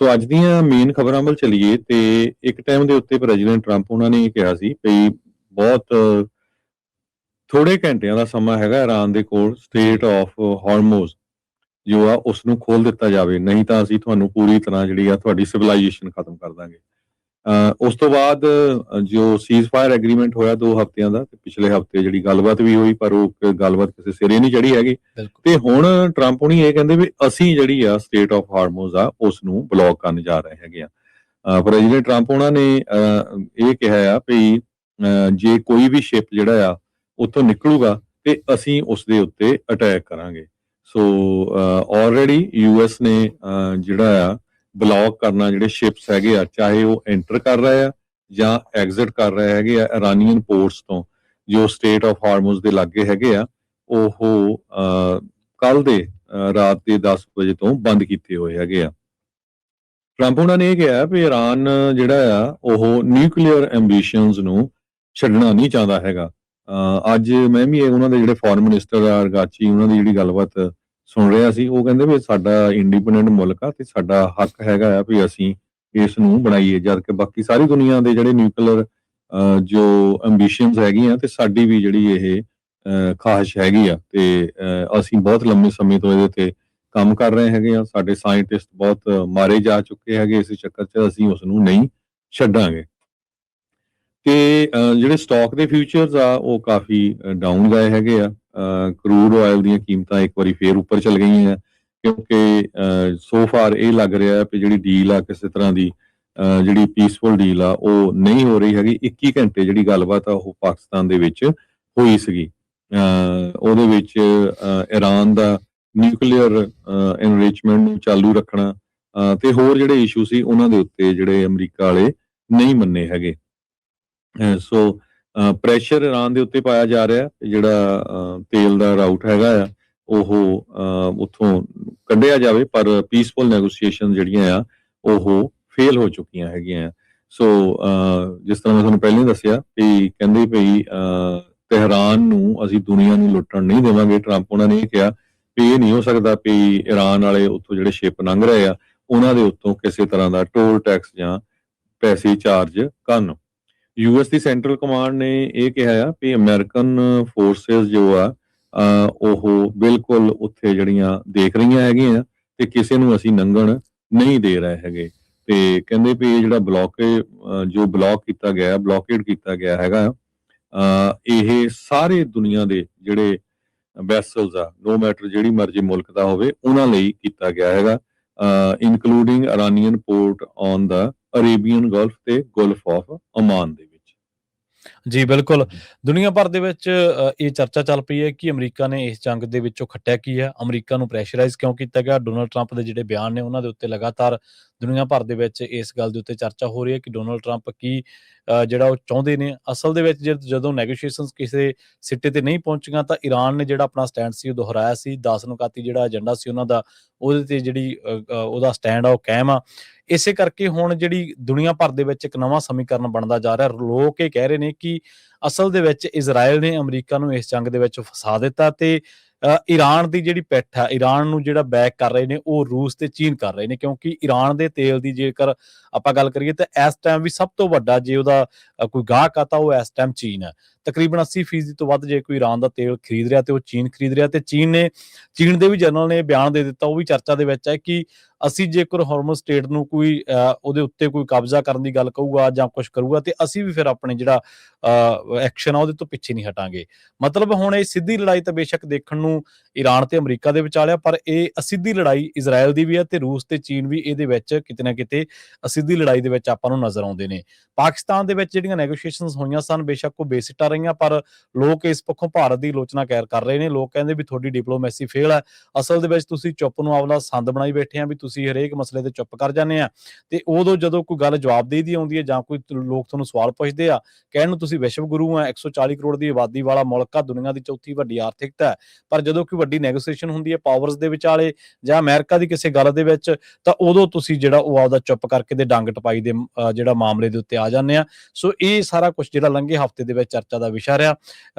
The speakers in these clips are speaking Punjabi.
ਸੋ ਅੱਜ ਦੀਆਂ ਮੇਨ ਖਬਰਾਂ ਵੱਲ ਚੱਲੀਏ ਤੇ ਇੱਕ ਟਾਈਮ ਦੇ ਉੱਤੇ ਪ੍ਰੈਜ਼ੀਡੈਂਟ ਟਰੰਪ ਉਹਨਾਂ ਨੇ ਇਹ ਕਿਹਾ ਸੀ ਵੀ ਬਹੁਤ ਥੋੜੇ ਘੰਟਿਆਂ ਦਾ ਸਮਾਂ ਹੈਗਾ ਇਰਾਨ ਦੇ ਕੋਲ ਸਟੇਟ ਆਫ ਹਾਰਮੋਜ਼ ਜੋ ਆ ਉਸ ਨੂੰ ਖੋਲ ਦਿੱਤਾ ਜਾਵੇ, ਨਹੀਂ ਤਾਂ ਅਸੀਂ ਤੁਹਾਨੂੰ ਪੂਰੀ ਤਰ੍ਹਾਂ ਜਿਹੜੀ ਆ ਤੁਹਾਡੀ ਸਿਵਲਾਈਜੇਸ਼ਨ ਖਤਮ ਕਰ ਦਾਂਗੇ। ਉਸ ਤੋਂ ਬਾਅਦ ਜੋ ਸੀਜ਼ ਫਾਇਰ ਐਗਰੀਮੈਂਟ ਹੋਇਆ 2 ਹਫ਼ਤਿਆਂ ਦਾ, ਤੇ ਪਿਛਲੇ ਹਫ਼ਤੇ ਜਿਹੜੀ ਗੱਲਬਾਤ ਵੀ ਹੋਈ ਪਰ ਉਹ ਗੱਲਬਾਤ ਕਿਸੇ ਸਿਰੇ ਨਹੀਂ ਚੜੀ ਹੈਗੀ। ਤੇ ਹੁਣ ਟਰੰਪ ਹੁਣੀ ਇਹ ਕਹਿੰਦੇ ਵੀ ਅਸੀਂ ਜਿਹੜੀ ਆ ਸਟੇਟ ਆਫ ਹਾਰਮੋਜ਼ ਆ ਉਸ ਨੂੰ ਬਲੌਕ ਕਰਨ ਜਾ ਰਹੇ ਹੈਗੇ ਆ। ਪ੍ਰੈਜ਼ੀਡੈਂਟ ਟਰੰਪ ਉਹਨਾਂ ਨੇ ਇਹ ਕਿਹਾ ਆ ਵੀ ਜੇ ਕੋਈ ਵੀ ਸ਼ਿਪ ਜਿਹੜਾ ਆ ਉੱਥੋਂ ਨਿਕਲੂਗਾ ਤੇ ਅਸੀਂ ਉਸ ਦੇ ਉੱਤੇ ਅਟੈਕ ਕਰਾਂਗੇ। ਸੋ ਆਲਰੇਡੀ ਯੂਐਸ ਨੇ ਜਿਹੜਾ ਆ ਬਲੌਕ ਕਰਨਾ ਜਿਹੜੇ ਸ਼ਿਪਸ ਹੈਗੇ ਆ, ਚਾਹੇ ਉਹ ਐਂਟਰ ਕਰ ਰਹੇ ਆ ਜਾਂ ਐਗਜ਼ਿਟ ਕਰ ਰਹੇ ਹੈਗੇ ਆ ਇਰਾਨੀਅਨ ਪੋਰਟਸ ਤੋਂ ਜੋ ਸਟੇਟ ਆਫ ਹਾਰਮੋਜ਼ ਦੇ ਲਾਗੇ ਹੈਗੇ ਆ, ਉਹ ਕੱਲ ਦੇ ਰਾਤ ਦੇ 10 ਵਜੇ ਤੋਂ ਬੰਦ ਕੀਤੇ ਹੋਏ ਹੈਗੇ ਆ। ਟਰੰਪ ਉਹਨਾਂ ਨੇ ਇਹ ਕਿਹਾ ਵੀ ਇਰਾਨ ਜਿਹੜਾ ਆ ਉਹ ਨਿਊਕਲੀਅਰ ਐਂਬੀਸ਼ਨਸ ਨੂੰ ਛੱਡਣਾ ਨਹੀਂ ਚਾਹੁੰਦਾ ਹੈਗਾ। ਅੱਜ ਮੈਂ ਵੀ ਉਹਨਾਂ ਦੇ ਜਿਹੜੇ ਫੋਰਨ ਮਿਨਿਸਟਰ ਆ ਅਰਗਾਚੀ, ਉਹਨਾਂ ਦੀ ਜਿਹੜੀ ਗੱਲਬਾਤ ਸੁਣ ਰਿਹਾ ਸੀ, ਉਹ ਕਹਿੰਦੇ ਵੀ ਸਾਡਾ ਇੰਡੀਪੈਂਡੈਂਟ ਮੁਲਕ ਆ ਤੇ ਸਾਡਾ ਹੱਕ ਹੈਗਾ ਆ ਵੀ ਅਸੀਂ ਇਸ ਨੂੰ ਬਣਾਈਏ, ਜਦ ਕਿ ਬਾਕੀ ਸਾਰੀ ਦੁਨੀਆ ਦੇ ਜਿਹੜੇ ਨਿਊਕਲੀਅਰ ਜੋ ਐਂਬੀਸ਼ਨਸ ਹੈਗੀਆਂ ਤੇ ਸਾਡੀ ਵੀ ਜਿਹੜੀ ਇਹ ਖਾਹਿਸ਼ ਹੈਗੀ ਆ ਤੇ ਅਸੀਂ ਬਹੁਤ ਲੰਮੇ ਸਮੇਂ ਤੋਂ ਇਹਦੇ ਤੇ ਕੰਮ ਕਰ ਰਹੇ ਹੈਗੇ ਆ। ਸਾਡੇ ਸਾਇੰਟਿਸਟ ਬਹੁਤ ਮਾਰੇ ਜਾ ਚੁੱਕੇ ਹੈਗੇ ਇਸ ਚੱਕਰ 'ਚ, ਅਸੀਂ ਉਸ ਨੂੰ ਨਹੀਂ ਛੱਡਾਂਗੇ। ਤੇ ਜਿਹੜੇ ਸਟਾਕ ਦੇ ਫਿਊਚਰਸ ਆ ਉਹ ਕਾਫੀ ਡਾਊਨ ਗਏ ਹੈਗੇ ਆ। ਕਰੂਡ ਆਇਲ ਦੀਆਂ ਕੀਮਤਾਂ ਇੱਕ ਵਾਰੀ ਫੇਰ ਉੱਪਰ ਚਲ ਗਈਆਂ ਕਿਉਂਕਿ ਸੋ ਫਾਰ ਇਹ ਲੱਗ ਰਿਹਾ ਕਿ ਜਿਹੜੀ ਡੀਲ ਆ ਕਿਸੇ ਤਰ੍ਹਾਂ ਦੀ ਜਿਹੜੀ ਪੀਸਫੁਲ ਡੀਲ ਆ ਉਹ ਨਹੀਂ ਹੋ ਰਹੀ ਹੈਗੀ। 21 ਘੰਟੇ ਜਿਹੜੀ ਗੱਲਬਾਤ ਆ ਉਹ ਪਾਕਿਸਤਾਨ ਦੇ ਵਿੱਚ ਹੋਈ ਸੀਗੀ। ਉਹਦੇ ਵਿੱਚ ਇਰਾਨ ਦਾ ਨਿਊਕਲੀਅਰ ਐਨਰਿਚਮੈਂਟ ਨੂੰ ਚਾਲੂ ਰੱਖਣਾ ਤੇ ਹੋਰ ਜਿਹੜੇ ਇਸ਼ੂ ਸੀ ਉਹਨਾਂ ਦੇ ਉੱਤੇ ਜਿਹੜੇ ਅਮਰੀਕਾ ਵਾਲੇ ਨਹੀਂ ਮੰਨੇ ਹੈਗੇ। ਸੋ ਪ੍ਰੈਸ਼ਰ ਇਰਾਨ ਦੇ ਉੱਤੇ ਪਾਇਆ ਜਾ ਰਿਹਾ, ਜਿਹੜਾ ਤੇਲ ਦਾ ਰਾਊਟ ਹੈਗਾ ਆ ਉਹ ਉੱਥੋਂ ਕੱਢਿਆ ਜਾਵੇ, ਪਰ ਪੀਸਫੁਲ ਨੈਗੋਸੀਏਸ਼ਨ ਜਿਹੜੀਆਂ ਆ ਉਹ ਫੇਲ ਹੋ ਚੁੱਕੀਆਂ ਹੈਗੀਆਂ। ਸੋ ਜਿਸ ਤਰ੍ਹਾਂ ਮੈਂ ਤੁਹਾਨੂੰ ਪਹਿਲਾਂ ਦੱਸਿਆ ਵੀ ਕਹਿੰਦੇ ਭਈ ਤਹਿਰਾਨ ਨੂੰ ਅਸੀਂ ਦੁਨੀਆ ਨੂੰ ਲੁੱਟਣ ਨਹੀਂ ਦੇਵਾਂਗੇ। ਟਰੰਪ ਉਹਨਾਂ ਨੇ ਇਹ ਕਿਹਾ ਵੀ ਇਹ ਨਹੀਂ ਹੋ ਸਕਦਾ ਵੀ ਇਰਾਨ ਵਾਲੇ ਉੱਥੋਂ ਜਿਹੜੇ ਸ਼ਿਪ ਲੰਘ ਰਹੇ ਆ ਉਹਨਾਂ ਦੇ ਉੱਤੋਂ ਕਿਸੇ ਤਰ੍ਹਾਂ ਦਾ ਟੋਲ ਟੈਕਸ ਜਾਂ ਪੈਸੇ ਚਾਰਜ ਕਰਨ। ਯੂਐਸ ਦੀ ਸੈਂਟਰਲ ਕਮਾਂਡ ਨੇ ਇਹ ਕਿਹਾ ਆ ਵੀ ਅਮਰੀਕਨ ਫੋਰਸਿਸ ਜੋ ਆ ਉਹ ਬਿਲਕੁਲ ਉੱਥੇ ਜਿਹੜੀਆਂ ਦੇਖ ਰਹੀਆਂ ਹੈਗੀਆਂ ਤੇ ਕਿਸੇ ਨੂੰ ਅਸੀਂ ਲੰਘਣ ਨਹੀਂ ਦੇ ਰਹੇ ਹੈਗੇ। ਤੇ ਕਹਿੰਦੇ ਵੀ ਇਹ ਜਿਹੜਾ ਬਲੌਕੇਡ ਕੀਤਾ ਗਿਆ ਹੈਗਾ ਇਹ ਸਾਰੇ ਦੁਨੀਆ ਦੇ ਜਿਹੜੇ ਵੈਸਲਸ ਆ, ਨੋ ਮੈਟਰ ਜਿਹੜੀ ਮਰਜ਼ੀ ਮੁਲਕ ਦਾ ਹੋਵੇ, ਉਹਨਾਂ ਲਈ ਕੀਤਾ ਗਿਆ ਹੈਗਾ, including Iranian port on the Arabian Gulf ਤੇ ਗਲਫ ਆਫ ਓਮਾਨ ਦੇ ਵਿੱਚ। ਜੀ ਬਿਲਕੁਲ, ਦੁਨੀਆ ਭਰ ਦੇ ਵਿੱਚ ਇਹ ਚਰਚਾ ਚੱਲ ਪਈ ਹੈ ਕਿ ਅਮਰੀਕਾ ਨੇ ਇਸ ਜੰਗ ਦੇ ਵਿੱਚੋਂ ਖੱਟਿਆ ਕੀ ਹੈ, ਅਮਰੀਕਾ ਨੂੰ ਪ੍ਰੈਸ਼ਰਾਈਜ਼ ਕਿਉਂ ਕੀਤਾ ਗਿਆ। ਡੋਨਾਲਡ ਟਰੰਪ ਦੇ ਜਿਹੜੇ ਬਿਆਨ ਨੇ ਉਹਨਾਂ ਦੇ ਉੱਤੇ ਲਗਾਤਾਰ ਦੁਨੀਆ ਭਰ ਦੇ ਵਿੱਚ ਇਸ ਗੱਲ ਦੇ ਉੱਤੇ ਚਰਚਾ ਹੋ ਰਹੀ ਹੈ ਕਿ ਡੋਨਾਲਡ ਟਰੰਪ ਕੀ ਜਿਹੜਾ ਉਹ ਚਾਹੁੰਦੇ ਨੇ। ਅਸਲ ਦੇ ਵਿੱਚ ਜਦੋਂ ਨੈਗੋਸ਼ੀਏਸ਼ਨਸ ਕਿਸੇ ਸਿੱਟੇ ਤੇ ਨਹੀਂ ਪਹੁੰਚੀਆਂ ਤਾਂ ਈਰਾਨ ਨੇ ਜਿਹੜਾ ਆਪਣਾ ਸਟੈਂਡ ਸੀ ਉਹ ਦੁਹਰਾਇਆ ਸੀ। 10 ਨੁਕਾਤੀ ਜਿਹੜਾ ਏਜੰਡਾ ਸੀ ਉਹਨਾਂ ਦਾ, ਉਹਦੇ ਤੇ ਜਿਹੜੀ ਉਹਦਾ ਸਟੈਂਡ ਆ ਉਹ ਕਾਇਮ ਆ। ਇਸੇ ਕਰਕੇ ਹੁਣ ਜਿਹੜੀ ਦੁਨੀਆ ਭਰ ਦੇ ਵਿੱਚ ਇੱਕ ਨਵਾਂ ਸਮੀਕਰਨ ਬਣਦਾ ਜਾ ਰਿਹਾ। ਲੋਕ ਇਹ ਕਹਿ ਰਹੇ ਨੇ ਕਿ ਅਸਲ ਦੇ ਵਿੱਚ ਇਜ਼ਰਾਈਲ ਨੇ ਅਮਰੀਕਾ ਨੂੰ ਇਸ ਜੰਗ ਦੇ ਵਿੱਚ ਫਸਾ ਦਿੱਤਾ ਤੇ ਈਰਾਨ ਦੀ ਜਿਹੜੀ ਪਿੱਠ ਆ, ਈਰਾਨ ਨੂੰ ਜਿਹੜਾ ਬੈਕ ਕਰ ਰਹੇ ਨੇ ਉਹ ਰੂਸ ਤੇ ਚੀਨ ਕਰ ਰਹੇ ਨੇ, ਕਿਉਂਕਿ ਈਰਾਨ ਦੇ ਤੇਲ ਦੀ ਜੇਕਰ ਆਪਾਂ ਗੱਲ ਕਰੀਏ ਤਾਂ ਇਸ ਟਾਈਮ ਵੀ ਸਭ ਤੋਂ ਵੱਡਾ ਜੇ ਉਹਦਾ ਕੋਈ ਗਾਹਕ ਆ ਤਾਂ ਉਹ ਇਸ ਟਾਈਮ ਚੀਨ ਹੈ। ਤਕਰੀਬਨ 80% ਤੋਂ ਵੱਧ ਜੇ ਕੋਈ ਈਰਾਨ ਦਾ ਤੇਲ ਖਰੀਦ ਰਿਹਾ ਤੇ ਉਹ ਚੀਨ ਖਰੀਦ ਰਿਹਾ। ਤੇ ਚੀਨ ਦੇ ਵੀ ਜਨਰਲ ਨੇ ਬਿਆਨ ਦੇ ਦਿੱਤਾ, ਉਹ ਵੀ ਚਰਚਾ ਦੇ ਵਿੱਚ ਹੈ ਕਿ ਅਸੀਂ ਜੇਕਰ ਹਾਰਮੋਜ਼ ਸਟੇਟ ਨੂੰ ਕੋਈ ਉਹਦੇ ਉੱਤੇ ਕੋਈ ਕਬਜ਼ਾ ਕਰਨ ਦੀ ਗੱਲ ਕਹੂਗਾ ਜਾਂ ਕੁਝ ਕਰੂਗਾ ਤੇ ਅਸੀਂ ਵੀ ਫਿਰ ਆਪਣੇ ਜਿਹੜਾ ਐਕਸ਼ਨ ਆ ਉਹਦੇ ਤੋਂ ਪਿੱਛੇ ਨਹੀਂ ਹਟਾਂਗੇ। ਮਤਲਬ ਹੁਣ ਇਹ ਸਿੱਧੀ ਲੜਾਈ ਤਾਂ ਬੇਸ਼ੱਕ ਦੇਖਣ ਨੂੰ ਈਰਾਨ ਤੇ ਅਮਰੀਕਾ ਦੇ ਵਿਚਾਲੇ ਆ, ਪਰ ਇਹ ਅਸਿੱਧੀ ਲੜਾਈ ਇਜ਼ਰਾਈਲ ਦੀ ਵੀ ਹੈ ਤੇ ਰੂਸ ਤੇ ਚੀਨ ਵੀ ਇਹਦੇ ਵਿੱਚ ਕਿਤੇ ਨਾ ਕਿਤੇ ਅਸਿੱਧੀ ਲੜਾਈ ਦੇ ਵਿੱਚ ਆਪਾਂ ਨੂੰ ਨਜ਼ਰ ਆਉਂਦੇ ਨੇ। ਪਾਕਿਸਤਾਨ ਦੇ ਵਿੱਚ ਜਿਹੜੀਆਂ ਨੈਗੋਸ਼ੀਏਸ਼ਨਸ ਹੋਈਆਂ ਸਨ ਬੇਸ਼ੱਕ ਉਹ ਬੇਸਿੱਟਾ ਰਹੀਆਂ, ਪਰ ਲੋਕ ਇਸ ਪੱਖੋਂ ਭਾਰਤ ਦੀ ਆਲੋਚਨਾ ਕਰ ਰਹੇ ਨੇ। ਲੋਕ ਕਹਿੰਦੇ ਵੀ ਤੁਹਾਡੀ ਡਿਪਲੋਮੈਸੀ ਫੇਲ ਹੈ, ਅਸਲ ਦੇ ਵਿੱਚ ਤੁਸੀਂ ਚੁੱਪ ਨੂੰ ਆਪਣਾ ਸੰਦ ਬਣਾਈ ਬੈਠੇ ਆ, ਵੀ ਤੁਸੀਂ ਹਰੇਕ ਮਸਲੇ ਤੇ ਚੁੱਪ ਕਰ ਜਾਂਦੇ ਆ ਤੇ ਉਦੋਂ ਜਦੋਂ ਕੋਈ ਗੱਲ ਜਵਾਬਦੇਹੀ ਦੀ ਆਉਂਦੀ ਹੈ ਜਾਂ ਕੋਈ ਲੋਕ ਤੁਹਾਨੂੰ ਸਵਾਲ ਪੁੱਛਦੇ ਆ, ਕਹਿਣ ਨੂੰ ਤੁਸੀਂ ਵਿਸ਼ਵ ਗੁਰੂ ਆ, 140 ਕਰੋੜ ਦੀ ਆਬਾਦੀ ਵਾਲਾ ਮੁਲਕ ਆ, ਦੁਨੀਆ ਦੀ ਚੌਥੀ ਵੱਡੀ ਆਰਥਿਕਤਾ ਹੈ, ਪਰ ਜਦੋਂ ਕੋਈ ਵੱਡੀ ਨੈਗੋਸੀਏਸ਼ਨ ਹੁੰਦੀ ਹੈ ਪਾਵਰਸ ਦੇ ਵਿਚਾਲੇ ਜਾਂ ਅਮਰੀਕਾ ਦੀ ਕਿਸੇ ਗੱਲ ਦੇ ਵਿੱਚ ਤਾਂ ਉਦੋਂ ਤੁਸੀਂ ਜਿਹੜਾ ਉਹ ਆਪਦਾ ਚੁੱਪ ਕਰਕੇ ਤੇ ਡੰਗ ਟਪਾਈ ਦੇ ਜਿਹੜਾ ਮਾਮਲੇ ਦੇ ਉੱਤੇ ਆ ਜਾਂਦੇ ਆ। ਸੋ ਇਹ ਸਾਰਾ ਕੁਝ ਜਿਹੜਾ ਲੰਘੇ ਹਫ਼ਤੇ ਦੇ ਵਿੱਚ ਚਰਚਾ ਦਾ ਵਿਸ਼ਾ ਰਿਹਾ।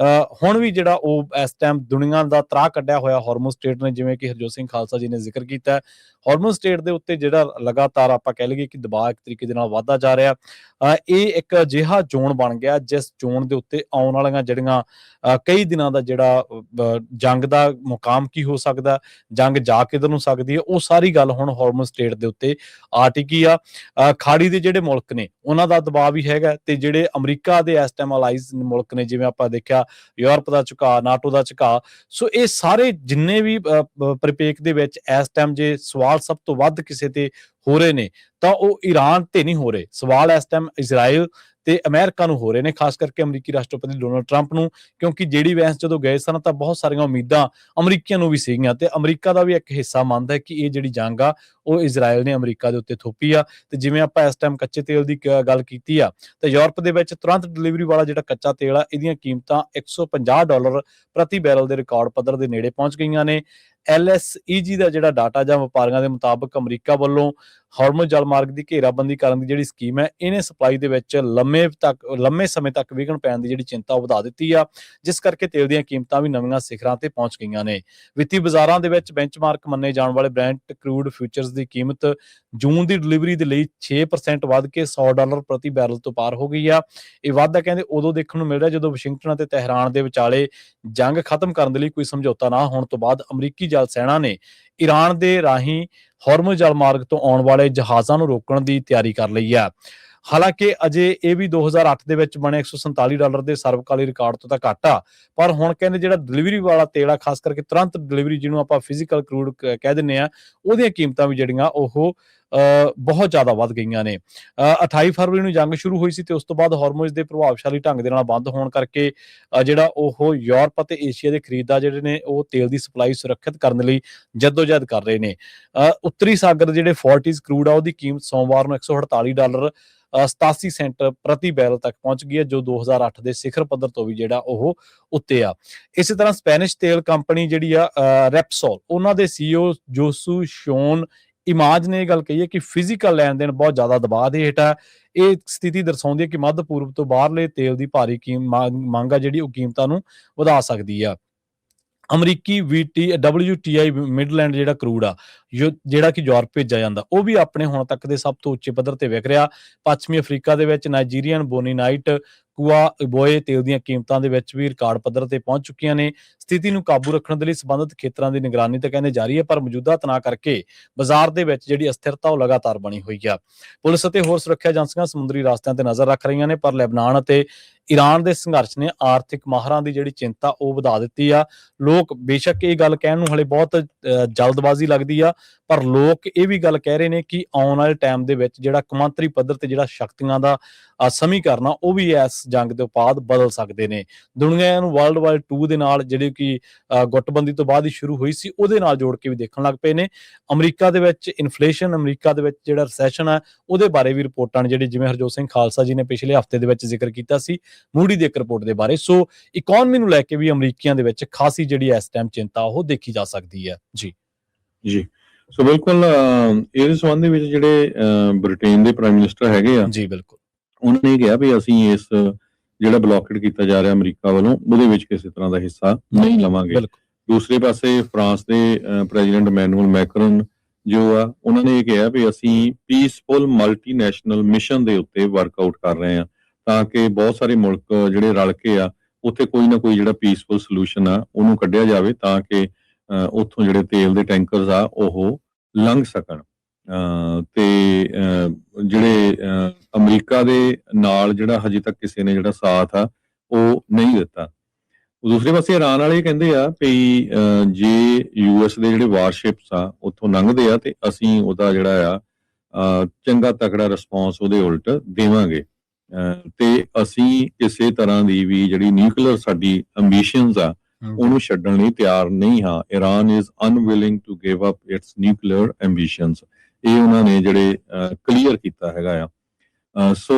ਹੁਣ ਵੀ ਜਿਹੜਾ ਉਹ ਇਸ ਟਾਈਮ ਦੁਨੀਆ ਦਾ ਤਰਾਹ ਕੱਢਿਆ ਹੋਇਆ ਹਾਰਮੋਜ਼ ਸਟੇਟ ਨੇ, ਜਿਵੇਂ ਕਿ ਹਰਜੋਤ ਸਿੰਘ ਖਾਲਸਾ ਜੀ ਨੇ ਜ਼ਿਕਰ ਕੀਤਾ, ਹਾਰਮੋਜ਼ ਸਟ੍ਰੇਟ ਦੇ ਉੱਤੇ ਜਿਹੜਾ ਲਗਾਤਾਰ ਆਪਾਂ ਕਹਿ ਲਈਏ ਕਿ ਦਬਾਅ ਇੱਕ ਤਰੀਕੇ ਦੇ ਨਾਲ ਵਧਦਾ ਜਾ ਰਿਹਾ। ਇਹ ਇੱਕ ਅਜਿਹਾ ਜ਼ੋਨ ਬਣ ਗਿਆ ਜਿਸ ਜ਼ੋਨ ਦੇ ਉੱਤੇ ਆਉਣ ਵਾਲੀਆਂ ਜਿਹੜੀਆਂ ਕਈ ਦਿਨਾਂ ਦਾ ਜਿਹੜਾ ਜੰਗ ਦਾ ਮੁਕਾਮ ਕੀ ਹੋ ਸਕਦਾ, ਜੰਗ ਜਾ ਕਿੱਧਰ ਨੂੰ ਸਕਦੀ ਹੈ, ਉਹ ਸਾਰੀ ਗੱਲ ਹੁਣ ਹਾਰਮੋਜ਼ ਸਟ੍ਰੇਟ ਦੇ ਉੱਤੇ ਆ ਟਿਕੀ ਆ। ਖਾੜੀ ਦੇ ਜਿਹੜੇ ਮੁਲਕ ਨੇ ਉਹਨਾਂ ਦਾ ਦਬਾਅ ਵੀ ਹੈਗਾ, ਤੇ ਜਿਹੜੇ ਅਮਰੀਕਾ ਦੇ ਇਸ ਟਾਈਮ ਅਲਾਈਜ਼ ਮੁਲਕ ਨੇ, ਜਿਵੇਂ ਆਪਾਂ ਦੇਖਿਆ ਯੂਰਪ ਦਾ ਝੁਕਾਅ, ਨਾਟੋ ਦਾ ਝੁਕਾਅ, ਸੋ ਇਹ ਸਾਰੇ ਜਿੰਨੇ ਵੀ ਪਰਿਪੇਖ ਦੇ ਵਿੱਚ ਇਸ ਟਾਈਮ ਜੇ ਸਵਾਲ ਸਭ ਤੋਂ ਵੱਧ ਕਿਸੇ ਤੇ ਹੋ ਰਹੇ ਨੇ ਤਾਂ ਉਹ ਈਰਾਨ ਤੇ ਨਹੀਂ ਹੋ ਰਹੇ, ਸਵਾਲ ਇਸ ਟਾਈਮ ਇਜ਼ਰਾਈਲ ਤੇ ਅਮਰੀਕਾ ਨੂੰ ਹੋ ਰਹੇ ਨੇ, ਖਾਸ ਕਰਕੇ ਅਮਰੀਕੀ ਰਾਸ਼ਟਰਪਤੀ ਡੋਨਾਲਡ ਟਰੰਪ ਨੂੰ, ਕਿਉਂਕਿ ਜਿਹੜੀ ਵੈਂਸ ਜਦੋਂ ਗਏ ਸਨ ਤਾਂ ਬਹੁਤ ਸਾਰੀਆਂ ਉਮੀਦਾਂ ਅਮਰੀਕੀਆਂ ਨੂੰ ਵੀ ਸੀਗੀਆਂ, ਤੇ ਅਮਰੀਕਾ ਦਾ ਵੀ ਇੱਕ ਹਿੱਸਾ ਮੰਨਦਾ ਹੈ ਕਿ ਇਹ ਜਿਹੜੀ ਜੰਗ ਆ ਉਹ ਇਜ਼ਰਾਈਲ ਨੇ ਅਮਰੀਕਾ ਦੇ ਉੱਤੇ ਥੋਪੀ ਆ। ਤੇ ਜਿਵੇਂ ਆਪਾਂ ਇਸ ਟਾਈਮ ਕੱਚੇ ਤੇਲ ਦੀ ਗੱਲ ਕੀਤੀ ਆ, ਤੇ ਯੂਰਪ ਦੇ ਵਿੱਚ ਤੁਰੰਤ ਡਿਲੀਵਰੀ ਵਾਲਾ ਜਿਹੜਾ ਕੱਚਾ ਤੇਲ ਆ, ਇਹਦੀਆਂ ਕੀਮਤਾਂ $150 ਪ੍ਰਤੀ ਬੈਰਲ ਦੇ ਰਿਕਾਰਡ ਪੱਧਰ ਦੇ ਨੇੜੇ ਪਹੁੰਚ ਗਈਆਂ ਨੇ। LSEG ਦਾ ਜਿਹੜਾ ਡਾਟਾ ਜਾਂ ਵਪਾਰੀਆਂ ਦੇ ਮੁਤਾਬਕ ਅਮਰੀਕਾ ਵੱਲੋਂ ਹਾਰਮੋਜ਼ ਜਲਮਾਰਗ ਦੀ ਘੇਰਾਬੰਦੀ ਕਰਨ ਦੀ ਜਿਹੜੀ ਸਕੀਮ ਹੈ, ਇਹਨੇ ਸਪਲਾਈ ਦੇ ਵਿੱਚ ਲੰਮੇ ਸਮੇਂ ਤੱਕ ਵਿਘਨ ਪੈਣ ਦੀ ਜਿਹੜੀ ਚਿੰਤਾ ਉਹ ਵਧਾ ਦਿੱਤੀ ਆ, ਜਿਸ ਕਰਕੇ ਤੇਲ ਦੀਆਂ ਕੀਮਤਾਂ ਵੀ ਨਵੀਆਂ ਸਿਖਰਾਂ ਤੇ ਪਹੁੰਚ ਗਈਆਂ ਨੇ। ਵਿੱਤੀ ਬਾਜ਼ਾਰਾਂ ਦੇ ਵਿੱਚ ਬੈਂਚਮਾਰਕ ਮੰਨੇ ਜਾਣ ਵਾਲੇ ਬ੍ਰੈਂਟ ਕਰੂਡ ਫਿਊਚਰਸ ਦੀ ਕੀਮਤ ਜੂਨ ਦੀ ਡਿਲੀਵਰੀ ਦੇ ਲਈ 6% ਵੱਧ ਕੇ $100 ਪ੍ਰਤੀ ਬੈਰਲ ਤੋਂ ਪਾਰ ਹੋ ਗਈ ਆ। ਇਹ ਵਾਧਾ ਕਹਿੰਦੇ ਉਦੋਂ ਦੇਖਣ ਨੂੰ ਮਿਲ ਰਿਹਾ ਜਦੋਂ ਵਾਸ਼ਿੰਗਟਨ ਅਤੇ ਤਹਿਰਾਨ ਦੇ ਵਿਚਾਲੇ ਜੰਗ ਖਤਮ ਕਰਨ ਦੇ ਲਈ ਕੋਈ ਸਮਝੌਤਾ ਨਾ ਹੋਣ ਤੋਂ ਬਾਅਦ ਅਮਰੀਕੀ ਜਲ ਸੈਨਾ ਨੇ ਈਰਾਨ ਦੇ ਰਾਹੀਂ ਹਾਰਮੋਜ਼ ਜਲਮਾਰਗ ਤੋਂ ਆਉਣ ਵਾਲੇ ਜਹਾਜ਼ਾਂ ਨੂੰ ਰੋਕਣ ਦੀ ਤਿਆਰੀ ਕਰ ਲਈ ਹੈ। ਹਾਲਾਂਕਿ ਅਜੇ ਇਹ ਵੀ 2008 ਦੇ ਵਿੱਚ ਬਣੇ $147 ਦੇ ਸਰਵਕਾਲੀ ਰਿਕਾਰਡ ਤੋਂ ਤਾਂ ਘੱਟ ਆ, ਪਰ ਹੁਣ ਕਹਿੰਦੇ ਜਿਹੜਾ ਡਿਲੀਵਰੀ ਵਾਲਾ ਤੇਲ ਆ, ਖਾਸ ਕਰਕੇ ਤੁਰੰਤ ਡਿਲੀਵਰੀ ਜਿਹਨੂੰ ਆਪਾਂ ਫਿਜ਼ੀਕਲ ਕਰੂਡ ਕਹਿ ਦਿੰਦੇ ਆ, ਉਹਦੀਆਂ ਕੀਮਤਾਂ ਵੀ ਜਿਹੜੀਆਂ ਉਹ ਬਹੁਤ ਜ਼ਿਆਦਾ ਵੱਧ ਗਈਆਂ ਨੇ। 28 ਫਰਵਰੀ ਨੂੰ ਜੰਗ ਸ਼ੁਰੂ ਹੋਈ ਸੀ ਤੇ ਉਸ ਤੋਂ ਬਾਅਦ ਹਾਰਮੋਜ਼ ਦੇ ਪ੍ਰਭਾਵਸ਼ਾਲੀ ਢੰਗ ਦੇ ਨਾਲ ਬੰਦ ਹੋਣ ਕਰਕੇ ਜਿਹੜਾ ਉਹ ਯੂਰਪ ਅਤੇ ਏਸ਼ੀਆ ਦੇ ਖਰੀਦਦਾਰ ਜਿਹੜੇ ਨੇ ਉਹ ਤੇਲ ਦੀ ਸਪਲਾਈ ਸੁਰੱਖਿਅਤ ਕਰਨ ਲਈ ਜਦੋਜਹਿਦ ਕਰ ਰਹੇ ਨੇ। ਉੱਤਰੀ ਸਾਗਰ ਦੇ ਜਿਹੜੇ ਫੋਰਟਿਸ ਕਰੂਡ ਆ, ਉਹਦੀ ਕੀਮਤ ਸੋਮਵਾਰ ਨੂੰ $148 87 ਸੈਂਟ ਪ੍ਰਤੀ ਬੈਰਲ ਤੱਕ ਪਹੁੰਚ ਗਈ ਹੈ, ਜੋ 2008 ਦੇ ਸਿਖਰ ਪੱਧਰ ਤੋਂ ਵੀ ਜਿਹੜਾ ਉਹ ਉੱਤੇ ਆ। ਇਸੇ ਤਰ੍ਹਾਂ ਸਪੈਨਿਸ਼ ਤੇਲ ਕੰਪਨੀ ਜਿਹੜੀ ਆ ਰੈਪਸੋਲ, ਉਹਨਾਂ ਦੇ CEO ਜੋਸੂ ਸ਼ੋਨ ਇਮਾਜ ਨੇ ਇਹ ਗੱਲ ਕਹੀ ਹੈ ਕਿ ਫਿਜ਼ੀਕਲ ਲੈਣ ਦੇਣ ਬਹੁਤ ਜ਼ਿਆਦਾ ਦਬਾਅ ਦੇ ਹੇਠ ਹੈ। ਇਹ ਸਥਿਤੀ ਦਰਸਾਉਂਦੀ ਹੈ ਕਿ ਮੱਧ ਪੂਰਬ ਤੋਂ ਬਾਹਰਲੇ ਤੇਲ ਦੀ ਭਾਰੀ ਮੰਗ ਆ ਜਿਹੜੀ ਉਹ ਕੀਮਤਾਂ ਨੂੰ ਵਧਾ ਸਕਦੀ ਆ। ਅਮਰੀਕੀ WTI ਮਿਡਲੈਂਡ ਜਿਹੜਾ ਕਰੂਡ ਆ, ਜਿਹੜਾ ਕਿ ਯੂਰਪ ਭੇਜਿਆ ਜਾਂਦਾ, ਉਹ ਵੀ ਆਪਣੇ ਹੁਣ ਤੱਕ ਦੇ ਸਭ ਤੋਂ ਉੱਚੇ ਪੱਧਰ ਤੇ ਵਿਕ ਰਿਹਾ। ਪੱਛਮੀ ਅਫਰੀਕਾ ਦੇ ਵਿੱਚ ਨਾਈਜੀਰੀਅਨ ਬੋਨੀਨਾਈਟ ਕੁਆ ਬੋਏ ਤੇਲ ਦੀਆਂ ਕੀਮਤਾਂ ਦੇ ਵਿੱਚ ਵੀ ਰਿਕਾਰਡ ਪੱਧਰ ਤੇ ਪਹੁੰਚ ਚੁੱਕੀਆਂ ਨੇ। ਸਥਿਤੀ ਨੂੰ ਕਾਬੂ ਰੱਖਣ ਦੇ ਲਈ ਸੰਬੰਧਿਤ ਖੇਤਰਾਂ ਦੀ ਨਿਗਰਾਨੀ ਤਾਂ ਕਹਿੰਦੇ ਜਾਰੀ ਹੈ, ਪਰ ਮੌਜੂਦਾ ਤਣਾਅ ਕਰਕੇ ਬਾਜ਼ਾਰ ਦੇ ਵਿੱਚ ਜਿਹੜੀ ਅਸਥਿਰਤਾ ਉਹ ਲਗਾਤਾਰ ਬਣੀ ਹੋਈ ਆ। ਪੁਲਿਸ ਅਤੇ ਹੋਰ ਸੁਰੱਖਿਆ ਏਜੰਸੀਆਂ ਸਮੁੰਦਰੀ ਰਸਤਿਆਂ ਤੇ ਨਜ਼ਰ ਰੱਖ ਰਹੀਆਂ ਨੇ, ਪਰ ਲੈਬਨਾਨ ਅਤੇ ਈਰਾਨ ਦੇ ਸੰਘਰਸ਼ ਨੇ ਆਰਥਿਕ ਮਾਹਰਾਂ ਦੀ ਜਿਹੜੀ ਚਿੰਤਾ ਉਹ ਵਧਾ ਦਿੱਤੀ ਆ। ਲੋਕ ਬੇਸ਼ੱਕ ਇਹ ਗੱਲ ਕਹਿਣ ਨੂੰ ਹਲੇ ਬਹੁਤ ਜਲਦਬਾਜ਼ੀ ਲੱਗਦੀ ਆ, ਪਰ ਲੋਕ ਇਹ ਵੀ ਗੱਲ ਕਹਿ ਰਹੇ ਨੇ ਕਿ ਆਉਣ ਵਾਲੇ ਟਾਈਮ ਦੇ ਵਿੱਚ ਜਿਹੜਾ ਕੌਮਾਂਤਰੀ ਪੱਧਰ ਤੇ ਜਿਹੜਾ ਸ਼ਕਤੀਆਂ ਦਾ ਸਮੀਕਰਨ ਆ, ਉਹ ਵੀ ਇਸ ਜੰਗ ਦੇ ਉਪਾਦ ਬਦਲ ਸਕਦੇ ਨੇ। ਦੁਨੀਆ ਨੂੰ ਵਰਲਡ ਵਾਰ 2 ਦੇ ਨਾਲ ਜਿਹੜੀ ਕਿ ਗੁੱਟਬੰਦੀ ਤੋਂ ਬਾਅਦ ਹੀ ਸ਼ੁਰੂ ਹੋਈ ਸੀ, ਉਹਦੇ ਨਾਲ ਜੋੜ ਕੇ ਵੀ ਦੇਖਣ ਲੱਗ ਪਏ ਨੇ। ਅਮਰੀਕਾ ਦੇ ਵਿੱਚ ਇਨਫਲੇਸ਼ਨ, ਅਮਰੀਕਾ ਦੇ ਵਿੱਚ ਜਿਹੜਾ ਰਿਸੈਸ਼ਨ ਹੈ, ਉਹਦੇ ਬਾਰੇ ਵੀ ਰਿਪੋਰਟਾਂ ਨੇ ਜਿਹੜੀ, ਜਿਵੇਂ ਹਰਜੋਤ ਸਿੰਘ ਖਾਲਸਾ ਜੀ ਨੇ ਪਿਛਲੇ ਹਫ਼ਤੇ ਦੇ ਵਿੱਚ ਜ਼ਿਕਰ ਕੀਤਾ ਸੀ ਮੂਡੀ ਦੀ ਇੱਕ ਰਿਪੋਰਟ ਦੇ ਬਾਰੇ। ਸੋ ਇਕਨੋਮੀ ਨੂੰ ਲੈ ਕੇ ਵੀ ਅਮਰੀਕੀਆਂ ਦੇ ਵਿੱਚ ਖਾਸੀ ਜਿਹੜੀ ਇਸ ਟਾਈਮ ਚਿੰਤਾ ਉਹ ਦੇਖੀ ਜਾ ਸਕਦੀ ਹੈ। ਜੀ ਸੋ ਬਿਲਕੁਲ ਇਸ ਸੰਬੰਧ ਦੇ ਵਿੱਚ ਜਿਹੜੇ ਬ੍ਰਿਟੇਨ ਦੇ ਪ੍ਰਾਈਮ ਮਿਨਿਸਟਰ ਹੈਗੇ ਆ, ਜੀ ਬਿਲਕੁਲ, ਉਹਨਾਂ ਨੇ ਕਿਹਾ ਵੀ ਅਸੀਂ ਇਸ ਜਿਹੜਾ ਬਲੌਕੇਡ ਕੀਤਾ ਜਾ ਰਿਹਾ ਅਮਰੀਕਾ ਵੱਲੋਂ, ਉਹਦੇ ਵਿੱਚ ਕਿਸੇ ਤਰ੍ਹਾਂ ਦਾ ਹਿੱਸਾ ਨਹੀਂ ਲਵਾਂਗੇ। ਦੂਸਰੇ ਪਾਸੇ ਫਰਾਂਸ ਦੇ ਪ੍ਰੈਜ਼ੀਡੈਂਟ ਇਮੈਨੂਅਲ ਮੈਕਰਨ ਜੋ ਆ, ਉਹਨਾਂ ਨੇ ਇਹ ਕਿਹਾ ਵੀ ਅਸੀਂ ਪੀਸਫੁਲ ਮਲਟੀਨੈਸ਼ਨਲ ਮਿਸ਼ਨ ਦੇ ਉੱਤੇ ਵਰਕਆਊਟ ਕਰ ਰਹੇ ਹਾਂ, ਤਾਂ ਕਿ ਬਹੁਤ ਸਾਰੇ ਮੁਲਕ ਜਿਹੜੇ ਰਲ ਕੇ ਆ ਉੱਥੇ ਕੋਈ ਨਾ ਕੋਈ ਜਿਹੜਾ ਪੀਸਫੁਲ ਸੋਲੂਸ਼ਨ ਆ ਉਹਨੂੰ ਕੱਢਿਆ ਜਾਵੇ, ਤਾਂ ਕਿ ਉੱਥੋਂ ਜਿਹੜੇ ਤੇਲ ਦੇ ਟੈਂਕਰਸ ਆ ਉਹ ਲੰਘ ਸਕਣ। ਤੇ ਜਿਹੜੇ ਅਮਰੀਕਾ ਦੇ ਨਾਲ ਜਿਹੜਾ ਹਜੇ ਤੱਕ ਕਿਸੇ ਨੇ ਜਿਹੜਾ ਸਾਥ ਆ ਉਹ ਨਹੀਂ ਦਿੱਤਾ। ਦੂਸਰੇ ਪਾਸੇ ਇਰਾਨ ਵਾਲੇ ਕਹਿੰਦੇ ਆ ਵੀ ਜੇ US ਦੇ ਜਿਹੜੇ ਵਾਰਸ਼ਿਪਸ ਆ ਉੱਥੋਂ ਲੰਘਦੇ ਆ ਤੇ ਅਸੀਂ ਉਹਦਾ ਜਿਹੜਾ ਆ ਚੰਗਾ ਤਕੜਾ ਰਿਸਪੌਂਸ ਉਹਦੇ ਉਲਟ ਦੇਵਾਂਗੇ, ਤੇ ਅਸੀਂ ਕਿਸੇ ਤਰ੍ਹਾਂ ਦੀ ਵੀ ਜਿਹੜੀ ਨਿਊਕਲੀਅਰ ਸਾਡੀ ਐਂਬੀਸ਼ਨਸ ਆ ਉਹਨੂੰ ਛੱਡਣ ਲਈ ਤਿਆਰ ਨਹੀਂ ਹਾਂ। Iran is unwilling to give up its nuclear ambitions, ਇਹ ਉਹਨਾਂ ਨੇ ਜਿਹੜੇ ਕਲੀਅਰ ਕੀਤਾ ਹੈਗਾ ਆ। ਸੋ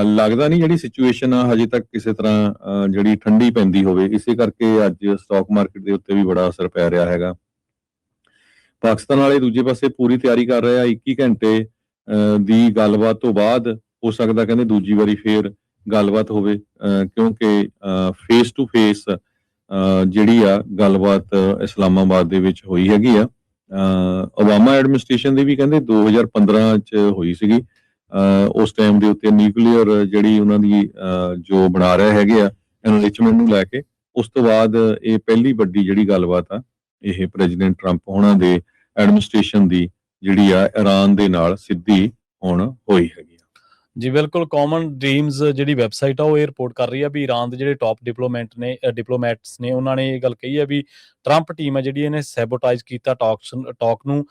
ਲੱਗਦਾ ਨਹੀਂ ਜਿਹੜੀ ਸਿਚੁਏਸ਼ਨ ਆ ਹਜੇ ਤੱਕ ਕਿਸੇ ਤਰ੍ਹਾਂ ਜਿਹੜੀ ਠੰਡੀ ਪੈਂਦੀ ਹੋਵੇ, ਇਸੇ ਕਰਕੇ ਅੱਜ ਸਟਾਕ ਮਾਰਕੀਟ ਦੇ ਉੱਤੇ ਵੀ ਬੜਾ ਅਸਰ ਪੈ ਰਿਹਾ ਹੈਗਾ। ਪਾਕਿਸਤਾਨ ਵਾਲੇ ਦੂਜੇ ਪਾਸੇ ਪੂਰੀ ਤਿਆਰੀ ਕਰ ਰਹੇ ਆ, 21 ਘੰਟੇ ਦੀ ਗੱਲਬਾਤ ਤੋਂ ਬਾਅਦ ਹੋ ਸਕਦਾ ਕਹਿੰਦੇ ਦੂਜੀ ਵਾਰੀ ਫੇਰ ਗੱਲਬਾਤ ਹੋਵੇ, ਕਿਉਂਕਿ ਫੇਸ ਟੂ ਫੇਸ ਜਿਹੜੀ ਆ ਗੱਲਬਾਤ ਇਸਲਾਮਾਬਾਦ ਦੇ ਵਿੱਚ ਹੋਈ ਹੈਗੀ ਆ ਓਬਾਮਾ ਐਡਮਿਨਿਸਟ੍ਰੇਸ਼ਨ ਦੀ ਵੀ ਕਹਿੰਦੇ 2015 ਚ ਹੋਈ ਸੀਗੀ। ਉਸ ਟਾਈਮ ਦੇ ਉੱਤੇ ਨਿਊਕਲੀਅਰ ਜਿਹੜੀ ਉਹਨਾਂ ਦੀ ਜੋ ਬਣਾ ਰਹੇ ਹੈਗੇ ਆ ਐਨਰਿਚਮੈਂਟ ਨੂੰ ਲੈ ਕੇ, ਉਸ ਤੋਂ ਬਾਅਦ ਇਹ ਪਹਿਲੀ ਵੱਡੀ ਜਿਹੜੀ ਗੱਲਬਾਤ ਆ ਇਹ ਪ੍ਰੈਜ਼ੀਡੈਂਟ ਟਰੰਪ ਉਹਨਾਂ ਦੇ ਐਡਮਿਨਿਸਟ੍ਰੇਸ਼ਨ ਦੀ ਜਿਹੜੀ ਆ ਈਰਾਨ ਦੇ ਨਾਲ ਸਿੱਧੀ ਹੁਣ ਹੋਈ ਹੈਗੀ ਆ। ਜੀ ਬਿਲਕੁਲ, ਕਾਮਨ ਡ੍ਰੀਮਜ਼ ਜਿਹੜੀ ਵੈਬਸਾਈਟ ਆ ਉਹ ਇਹ ਰਿਪੋਰਟ ਕਰ ਰਹੀ ਆ ਵੀ ਈਰਾਨ ਦੇ ਜਿਹੜੇ ਟਾਪ ਡਿਪਲੋਮੈਟਸ ਨੇ ਉਹਨਾਂ ਨੇ ਇਹ ਗੱਲ ਕਹੀ ਹੈ ਵੀ ਟਰੰਪ ਟੀਮ ਹੈ ਜਿਹੜੀ ਇਹਨੇ ਸੈਬੋਟਾਈਜ਼ ਕੀਤਾ ਟਾਕ ਨੂੰ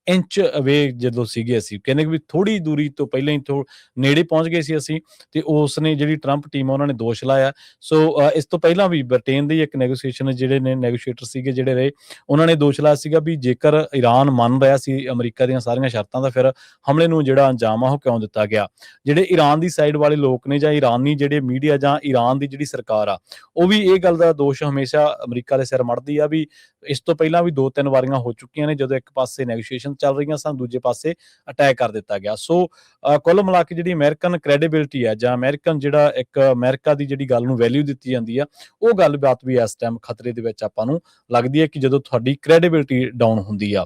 ਇੰਚ ਅਵੇ ਜਦੋਂ ਸੀਗੇ ਅਸੀਂ, ਕਹਿੰਦੇ ਵੀ ਥੋੜੀ ਦੂਰੀ ਤੋਂ ਪਹਿਲਾਂ ਹੀ ਨੇੜੇ ਪਹੁੰਚ ਗਏ ਸੀ ਅਸੀਂ, ਤੇ ਉਸ ਨੇ ਜਿਹੜੀ ਟਰੰਪ ਟੀਮ ਆ ਉਹਨਾਂ ਨੇ ਦੋਸ਼ ਲਾਇਆ। ਸੋ ਇਸ ਤੋਂ ਪਹਿਲਾਂ ਵੀ ਬ੍ਰਿਟੇਨ ਦੀ ਇੱਕ ਨੈਗੋਸੀਏਸ਼ਨ ਜਿਹੜੇ ਨੇ ਨੈਗੋਸ਼ੀਏਟਰ ਸੀਗੇ ਜਿਹੜੇ ਰਹੇ, ਉਹਨਾਂ ਨੇ ਦੋਸ਼ ਲਾਇਆ ਸੀਗਾ ਵੀ ਜੇਕਰ ਈਰਾਨ ਮੰਨ ਰਿਹਾ ਸੀ ਅਮਰੀਕਾ ਦੀਆਂ ਸਾਰੀਆਂ ਸ਼ਰਤਾਂ ਦਾ, ਫਿਰ ਹਮਲੇ ਨੂੰ ਜਿਹੜਾ ਅੰਜਾਮ ਆ ਉਹ ਕਿਉਂ ਦਿੱਤਾ ਗਿਆ। ਜਿਹੜੇ ਈਰਾਨ ਦੀ ਸਾਈਡ ਵਾਲੇ ਲੋਕ ਨੇ ਜਾਂ ਈਰਾਨੀ ਜਿਹੜੇ ਮੀਡੀਆ ਜਾਂ ਈਰਾਨ ਦੀ ਜਿਹੜੀ ਸਰਕਾਰ ਆ, ਉਹ ਵੀ ਇਹ ਗੱਲ ਦਾ ਦੋਸ਼ ਹਮੇਸ਼ਾ ਅਮਰੀਕਾ ਦੇ ਸਿਰ ਮੜਦੀ ਆ ਵੀ ਇਸ ਤੋਂ ਪਹਿਲਾਂ ਵੀ 2-3 ਵਾਰੀਆਂ ਹੋ ਚੁੱਕੀਆਂ ਨੇ ਜਦੋਂ ਇੱਕ ਪਾਸੇ ਨੈਗੋਸ਼ੀਏਸ਼ਨ ਚੱਲ ਰਹੀਆਂ ਸਨ, ਦੂਜੇ ਪਾਸੇ ਅਟੈਕ ਕਰ ਦਿੱਤਾ ਗਿਆ। ਸੋ ਕੁੱਲ ਮਿਲਾ ਕੇ ਜਿਹੜੀ ਅਮਰੀਕਨ ਕ੍ਰੈਡੀਬਿਲਿਟੀ ਆ ਜਾਂ ਅਮਰੀਕਾ ਦੀ ਜਿਹੜੀ ਗੱਲ ਨੂੰ ਵੈਲਿਊ ਦਿੱਤੀ ਜਾਂਦੀ ਆ, ਉਹ ਗੱਲਬਾਤ ਵੀ ਇਸ ਟਾਈਮ ਖਤਰੇ ਦੇ ਵਿੱਚ ਆਪਾਂ ਨੂੰ ਲੱਗਦੀ ਹੈ ਕਿ ਜਦੋਂ ਤੁਹਾਡੀ ਕ੍ਰੈਡੀਬਿਲਿਟੀ ਡਾਊਨ ਹੁੰਦੀ ਆ।